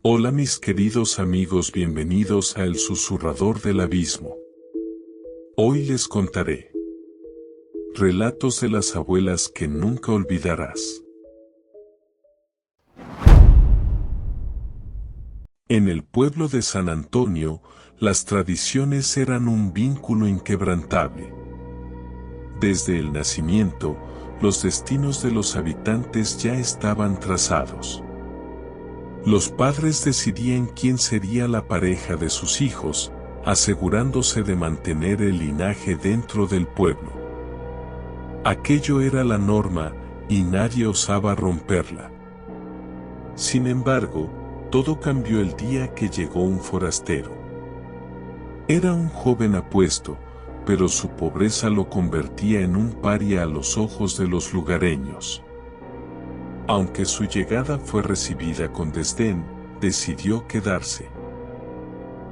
Hola mis queridos amigos, bienvenidos a El Susurrador del Abismo. Hoy les contaré relatos de las abuelas que nunca olvidarás. En el pueblo de San Antonio, las tradiciones eran un vínculo inquebrantable. Desde el nacimiento, los destinos de los habitantes ya estaban trazados. Los padres decidían quién sería la pareja de sus hijos, asegurándose de mantener el linaje dentro del pueblo. Aquello era la norma, y nadie osaba romperla. Sin embargo, todo cambió el día que llegó un forastero. Era un joven apuesto, pero su pobreza lo convertía en un paria a los ojos de los lugareños. Aunque su llegada fue recibida con desdén, decidió quedarse.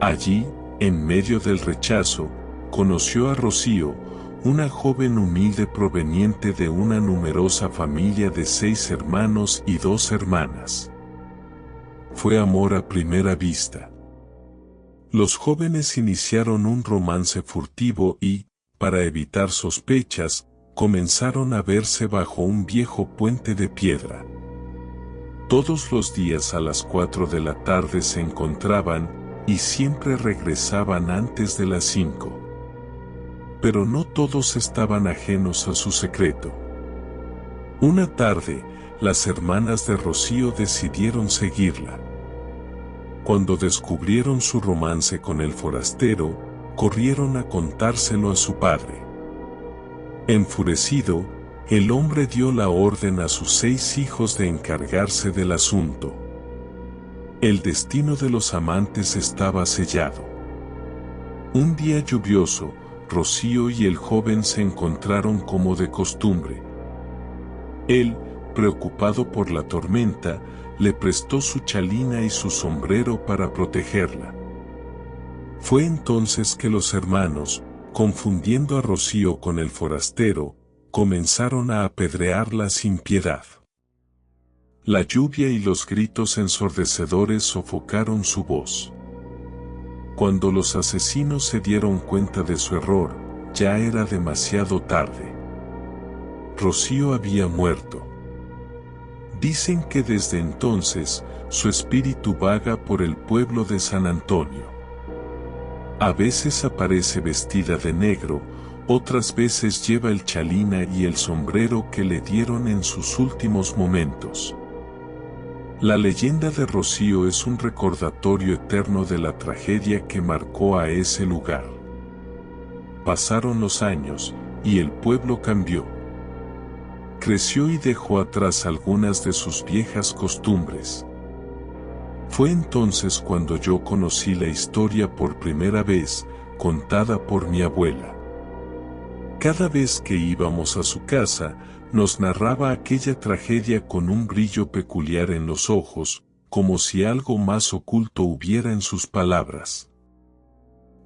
Allí, en medio del rechazo, conoció a Rocío, una joven humilde proveniente de una numerosa familia de 6 hermanos y 2 hermanas. Fue amor a primera vista. Los jóvenes iniciaron un romance furtivo y, para evitar sospechas, comenzaron a verse bajo un viejo puente de piedra. Todos los días a las 4 de la tarde se encontraban, y siempre regresaban antes de las 5. Pero no todos estaban ajenos a su secreto. Una tarde, las hermanas de Rocío decidieron seguirla. Cuando descubrieron su romance con el forastero, corrieron a contárselo a su padre. Enfurecido, el hombre dio la orden a sus 6 hijos de encargarse del asunto. El destino de los amantes estaba sellado. Un día lluvioso, Rocío y el joven se encontraron como de costumbre. Él, preocupado por la tormenta, le prestó su chalina y su sombrero para protegerla. Fue entonces que los hermanos, confundiendo a Rocío con el forastero, comenzaron a apedrearla sin piedad. La lluvia y los gritos ensordecedores sofocaron su voz. Cuando los asesinos se dieron cuenta de su error, ya era demasiado tarde. Rocío había muerto. Dicen que desde entonces, su espíritu vaga por el pueblo de San Antonio. A veces aparece vestida de negro, otras veces lleva el chalina y el sombrero que le dieron en sus últimos momentos. La leyenda de Rocío es un recordatorio eterno de la tragedia que marcó a ese lugar. Pasaron los años, y el pueblo cambió. Creció y dejó atrás algunas de sus viejas costumbres. Fue entonces cuando yo conocí la historia por primera vez, contada por mi abuela. Cada vez que íbamos a su casa, nos narraba aquella tragedia con un brillo peculiar en los ojos, como si algo más oculto hubiera en sus palabras.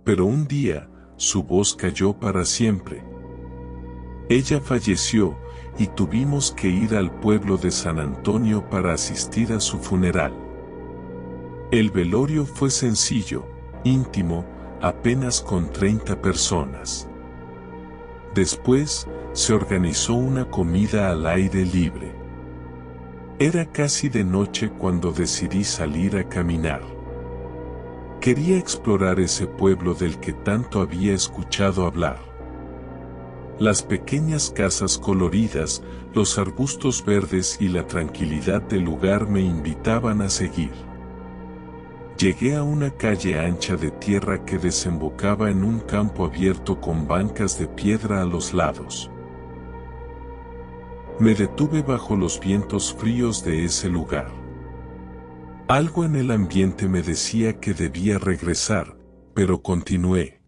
Pero un día, su voz cayó para siempre. Ella falleció, y tuvimos que ir al pueblo de San Antonio para asistir a su funeral. El velorio fue sencillo, íntimo, apenas con 30 personas. Después, se organizó una comida al aire libre. Era casi de noche cuando decidí salir a caminar. Quería explorar ese pueblo del que tanto había escuchado hablar. Las pequeñas casas coloridas, los arbustos verdes y la tranquilidad del lugar me invitaban a seguir. Llegué a una calle ancha de tierra que desembocaba en un campo abierto con bancas de piedra a los lados. Me detuve bajo los vientos fríos de ese lugar. Algo en el ambiente me decía que debía regresar, pero continué.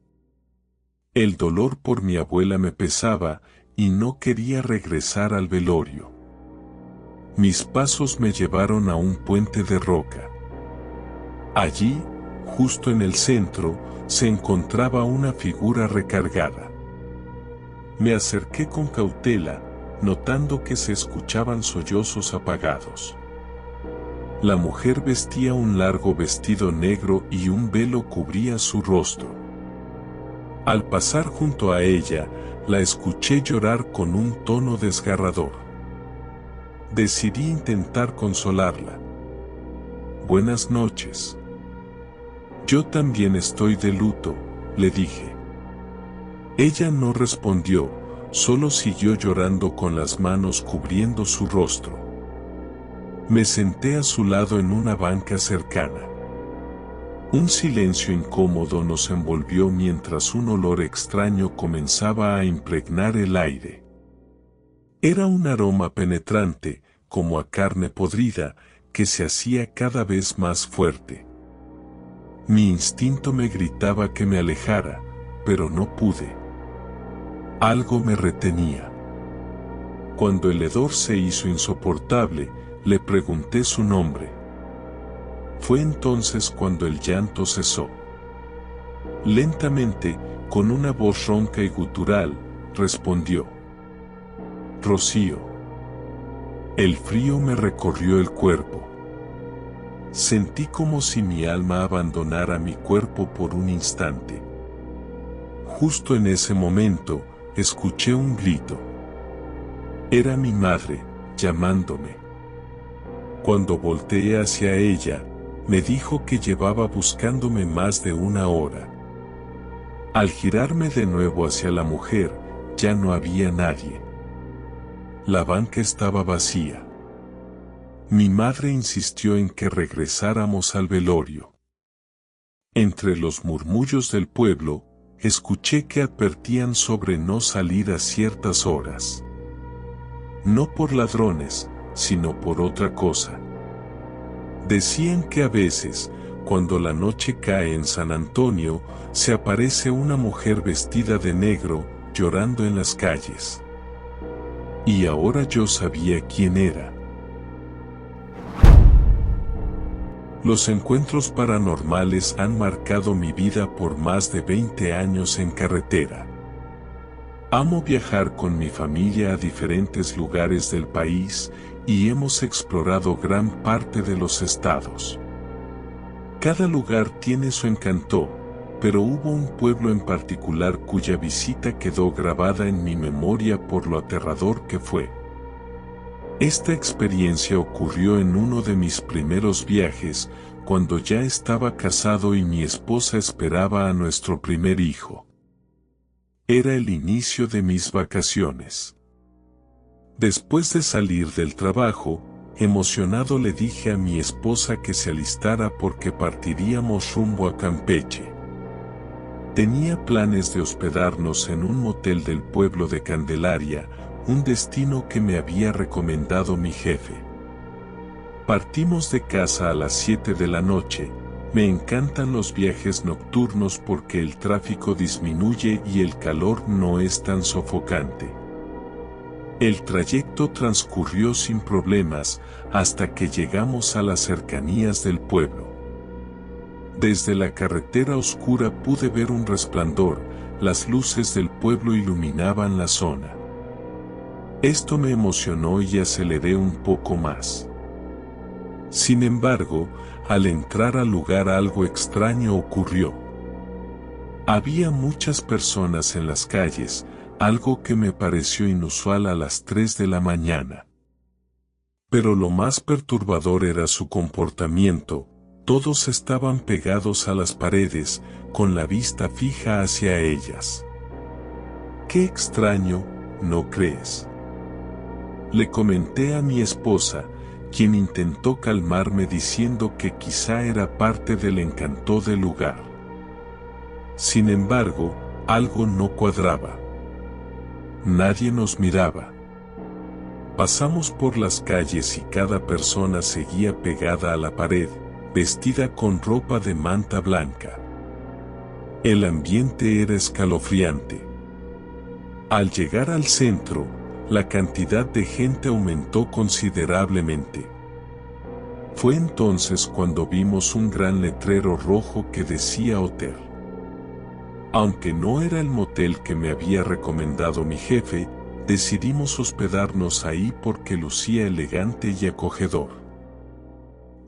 El dolor por mi abuela me pesaba, y no quería regresar al velorio. Mis pasos me llevaron a un puente de roca. Allí, justo en el centro, se encontraba una figura recargada. Me acerqué con cautela, notando que se escuchaban sollozos apagados. La mujer vestía un largo vestido negro y un velo cubría su rostro. Al pasar junto a ella, la escuché llorar con un tono desgarrador. Decidí intentar consolarla. Buenas noches. Yo también estoy de luto, le dije. Ella no respondió, solo siguió llorando con las manos cubriendo su rostro. Me senté a su lado en una banca cercana. Un silencio incómodo nos envolvió mientras un olor extraño comenzaba a impregnar el aire. Era un aroma penetrante, como a carne podrida, que se hacía cada vez más fuerte. Mi instinto me gritaba que me alejara, pero no pude. Algo me retenía. Cuando el hedor se hizo insoportable, le pregunté su nombre. Fue entonces cuando el llanto cesó. Lentamente, con una voz ronca y gutural, respondió: Rocío. El frío me recorrió el cuerpo. Sentí como si mi alma abandonara mi cuerpo por un instante. Justo en ese momento, escuché un grito. Era mi madre, llamándome. Cuando volteé hacia ella, me dijo que llevaba buscándome más de una hora. Al girarme de nuevo hacia la mujer, ya no había nadie. La banca estaba vacía. Mi madre insistió en que regresáramos al velorio. Entre los murmullos del pueblo, escuché que advertían sobre no salir a ciertas horas. No por ladrones, sino por otra cosa. Decían que a veces, cuando la noche cae en San Antonio, se aparece una mujer vestida de negro, llorando en las calles. Y ahora yo sabía quién era. Los encuentros paranormales han marcado mi vida por más de 20 años en carretera. Amo viajar con mi familia a diferentes lugares del país y hemos explorado gran parte de los estados. Cada lugar tiene su encanto, pero hubo un pueblo en particular cuya visita quedó grabada en mi memoria por lo aterrador que fue. Esta experiencia ocurrió en uno de mis primeros viajes, cuando ya estaba casado y mi esposa esperaba a nuestro primer hijo. Era el inicio de mis vacaciones. Después de salir del trabajo, emocionado le dije a mi esposa que se alistara porque partiríamos rumbo a Campeche. Tenía planes de hospedarnos en un motel del pueblo de Candelaria, un destino que me había recomendado mi jefe. Partimos de casa a las 7 de la noche. Me encantan los viajes nocturnos porque el tráfico disminuye y el calor no es tan sofocante. El trayecto transcurrió sin problemas hasta que llegamos a las cercanías del pueblo. Desde la carretera oscura pude ver un resplandor, las luces del pueblo iluminaban la zona. Esto me emocionó y aceleré un poco más. Sin embargo, al entrar al lugar algo extraño ocurrió. Había muchas personas en las calles, algo que me pareció inusual a las 3 de la mañana. Pero lo más perturbador era su comportamiento. Todos estaban pegados a las paredes, con la vista fija hacia ellas. ¡Qué extraño!, ¿no crees? Le comenté a mi esposa, quien intentó calmarme diciendo que quizá era parte del encanto del lugar. Sin embargo, algo no cuadraba. Nadie nos miraba. Pasamos por las calles y cada persona seguía pegada a la pared, vestida con ropa de manta blanca. El ambiente era escalofriante. Al llegar al centro, la cantidad de gente aumentó considerablemente. Fue entonces cuando vimos un gran letrero rojo que decía hotel. Aunque no era el motel que me había recomendado mi jefe, decidimos hospedarnos ahí porque lucía elegante y acogedor.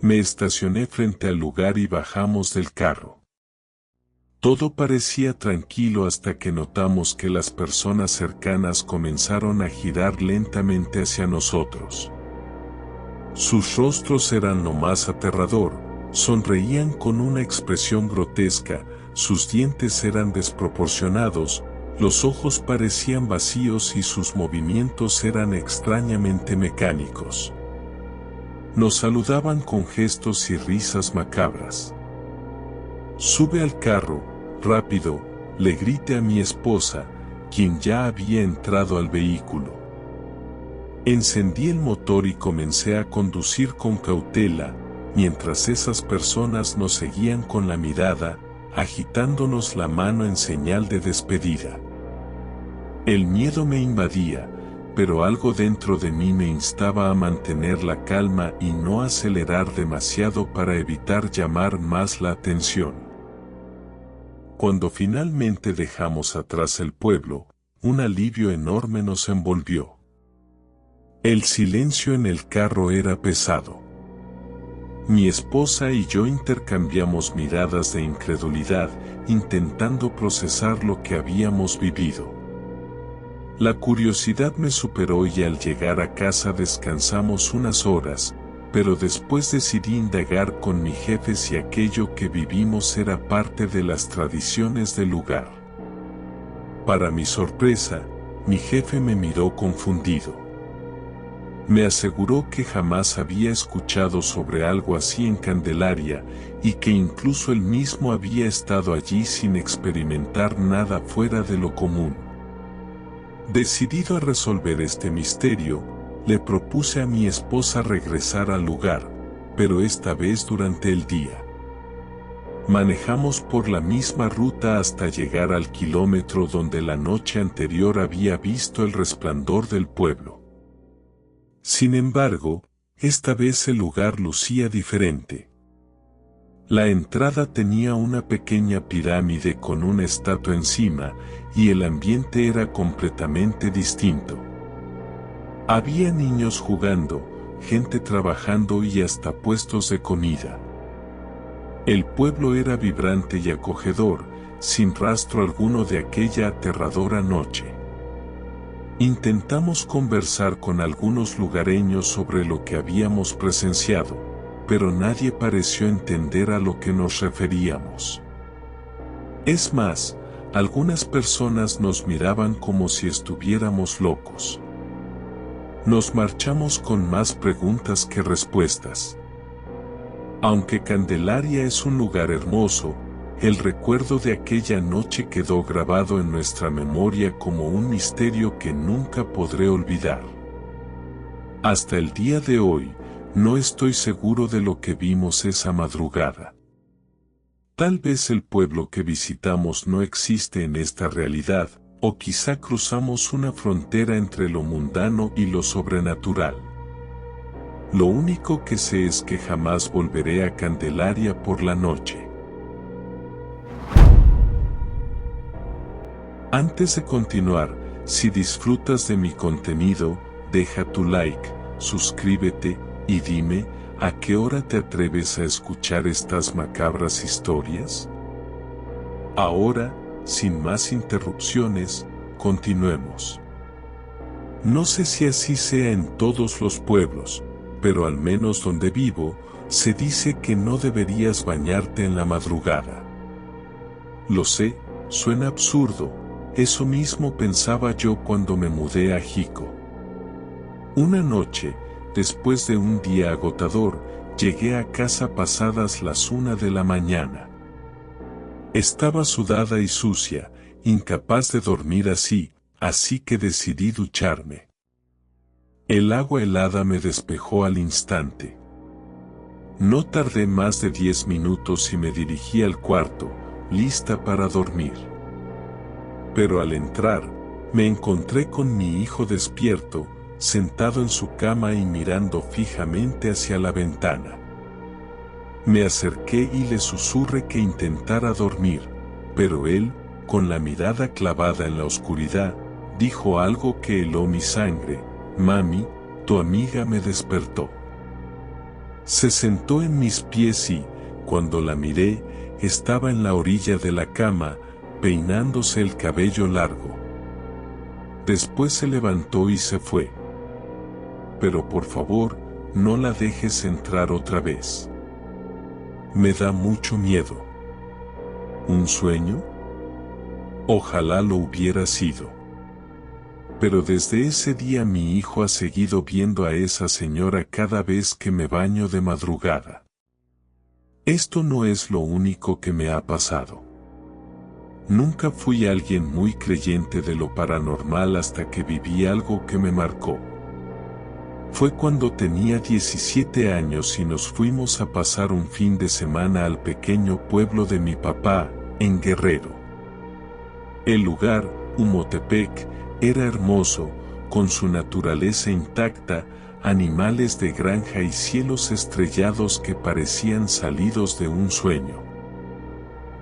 Me estacioné frente al lugar y bajamos del carro. Todo parecía tranquilo hasta que notamos que las personas cercanas comenzaron a girar lentamente hacia nosotros. Sus rostros eran lo más aterrador, sonreían con una expresión grotesca, sus dientes eran desproporcionados, los ojos parecían vacíos y sus movimientos eran extrañamente mecánicos. Nos saludaban con gestos y risas macabras. «Sube al carro, rápido», le grité a mi esposa, quien ya había entrado al vehículo. Encendí el motor y comencé a conducir con cautela, mientras esas personas nos seguían con la mirada, agitándonos la mano en señal de despedida. El miedo me invadía, pero algo dentro de mí me instaba a mantener la calma y no acelerar demasiado para evitar llamar más la atención. Cuando finalmente dejamos atrás el pueblo, un alivio enorme nos envolvió. El silencio en el carro era pesado. Mi esposa y yo intercambiamos miradas de incredulidad, intentando procesar lo que habíamos vivido. La curiosidad me superó y al llegar a casa descansamos unas horas, pero después decidí indagar con mi jefe si aquello que vivimos era parte de las tradiciones del lugar. Para mi sorpresa, mi jefe me miró confundido. Me aseguró que jamás había escuchado sobre algo así en Candelaria y que incluso él mismo había estado allí sin experimentar nada fuera de lo común. Decidido a resolver este misterio, le propuse a mi esposa regresar al lugar, pero esta vez durante el día. Manejamos por la misma ruta hasta llegar al kilómetro donde la noche anterior había visto el resplandor del pueblo. Sin embargo, esta vez el lugar lucía diferente. La entrada tenía una pequeña pirámide con una estatua encima, y el ambiente era completamente distinto. Había niños jugando, gente trabajando y hasta puestos de comida. El pueblo era vibrante y acogedor, sin rastro alguno de aquella aterradora noche. Intentamos conversar con algunos lugareños sobre lo que habíamos presenciado, pero nadie pareció entender a lo que nos referíamos. Es más, algunas personas nos miraban como si estuviéramos locos. Nos marchamos con más preguntas que respuestas. Aunque Candelaria es un lugar hermoso, el recuerdo de aquella noche quedó grabado en nuestra memoria como un misterio que nunca podré olvidar. Hasta el día de hoy, no estoy seguro de lo que vimos esa madrugada. Tal vez el pueblo que visitamos no existe en esta realidad, o quizá cruzamos una frontera entre lo mundano y lo sobrenatural. Lo único que sé es que jamás volveré a Candelaria por la noche. Antes de continuar, si disfrutas de mi contenido, deja tu like, suscríbete y dime, ¿a qué hora te atreves a escuchar estas macabras historias? Ahora, sin más interrupciones, continuemos. No sé si así sea en todos los pueblos, pero al menos donde vivo, se dice que no deberías bañarte en la madrugada. Lo sé, suena absurdo, eso mismo pensaba yo cuando me mudé a Jico. Una noche, después de un día agotador, llegué a casa pasadas las 1 de la mañana. Estaba sudada y sucia, incapaz de dormir así que decidí ducharme. El agua helada me despejó al instante. No tardé más de 10 minutos y me dirigí al cuarto, lista para dormir. Pero al entrar, me encontré con mi hijo despierto, sentado en su cama y mirando fijamente hacia la ventana. Me acerqué y le susurré que intentara dormir, pero él, con la mirada clavada en la oscuridad, dijo algo que heló mi sangre: «Mami, tu amiga me despertó». Se sentó en mis pies y, cuando la miré, estaba en la orilla de la cama, peinándose el cabello largo. Después se levantó y se fue. Pero por favor, no la dejes entrar otra vez. Me da mucho miedo. ¿Un sueño? Ojalá lo hubiera sido. Pero desde ese día mi hijo ha seguido viendo a esa señora cada vez que me baño de madrugada. Esto no es lo único que me ha pasado. Nunca fui alguien muy creyente de lo paranormal hasta que viví algo que me marcó. Fue cuando tenía 17 años y nos fuimos a pasar un fin de semana al pequeño pueblo de mi papá, en Guerrero. El lugar, Humotepec, era hermoso, con su naturaleza intacta, animales de granja y cielos estrellados que parecían salidos de un sueño.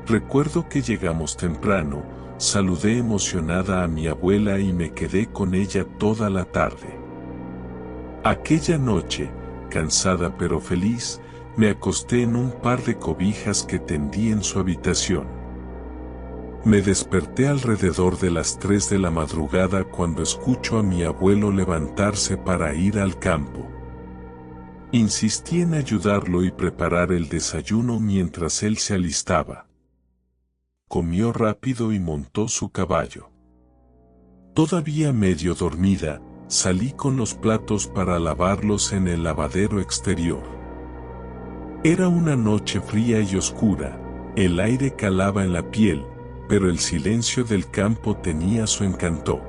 Recuerdo que llegamos temprano, saludé emocionada a mi abuela y me quedé con ella toda la tarde. Aquella noche, cansada pero feliz, me acosté en un par de cobijas que tendí en su habitación. Me desperté alrededor de las 3 de la madrugada cuando escucho a mi abuelo levantarse para ir al campo. Insistí en ayudarlo y preparar el desayuno mientras él se alistaba. Comió rápido y montó su caballo. Todavía medio dormida, salí con los platos para lavarlos en el lavadero exterior. Era una noche fría y oscura, el aire calaba en la piel, pero el silencio del campo tenía su encanto.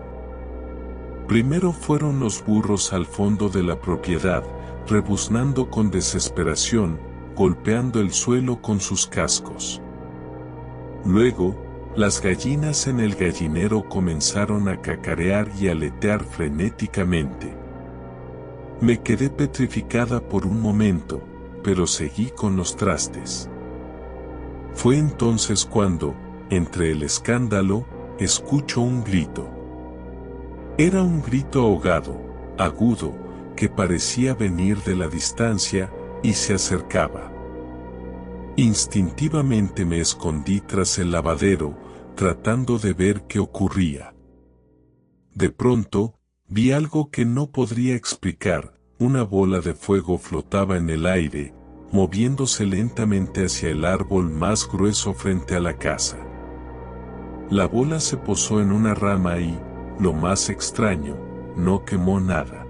Primero fueron los burros al fondo de la propiedad, rebuznando con desesperación, golpeando el suelo con sus cascos. Luego, las gallinas en el gallinero comenzaron a cacarear y aletear frenéticamente. Me quedé petrificada por un momento, pero seguí con los trastes. Fue entonces cuando, entre el escándalo, escucho un grito. Era un grito ahogado, agudo, que parecía venir de la distancia, y se acercaba. Instintivamente me escondí tras el lavadero, tratando de ver qué ocurría. De pronto, vi algo que no podría explicar, una bola de fuego flotaba en el aire, moviéndose lentamente hacia el árbol más grueso frente a la casa. La bola se posó en una rama y, lo más extraño, no quemó nada.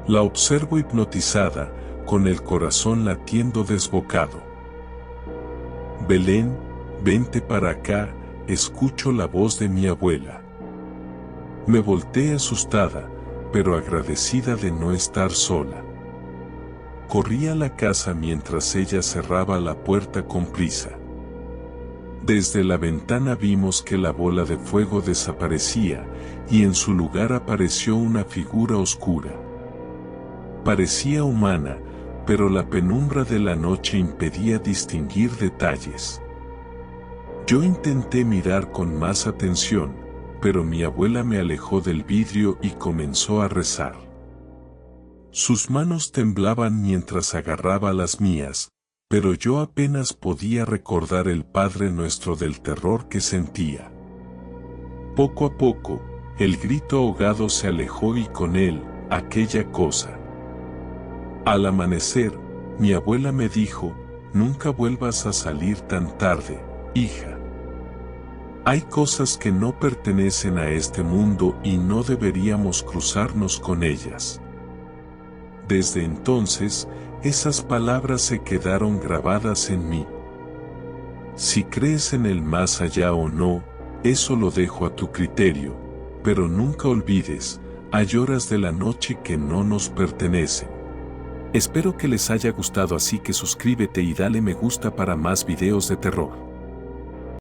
La observo hipnotizada, con el corazón latiendo desbocado. Belén, vente para acá, escucho la voz de mi abuela. Me volteé asustada, pero agradecida de no estar sola. Corrí a la casa mientras ella cerraba la puerta con prisa. Desde la ventana vimos que la bola de fuego desaparecía, y en su lugar apareció una figura oscura. Parecía humana, pero la penumbra de la noche impedía distinguir detalles. Yo intenté mirar con más atención, pero mi abuela me alejó del vidrio y comenzó a rezar. Sus manos temblaban mientras agarraba las mías, pero yo apenas podía recordar el Padre Nuestro del terror que sentía. Poco a poco, el grito ahogado se alejó y con él, aquella cosa. Al amanecer, mi abuela me dijo, nunca vuelvas a salir tan tarde, hija. Hay cosas que no pertenecen a este mundo y no deberíamos cruzarnos con ellas. Desde entonces, esas palabras se quedaron grabadas en mí. Si crees en el más allá o no, eso lo dejo a tu criterio, pero nunca olvides, hay horas de la noche que no nos pertenecen. Espero que les haya gustado, así que suscríbete y dale me gusta para más videos de terror.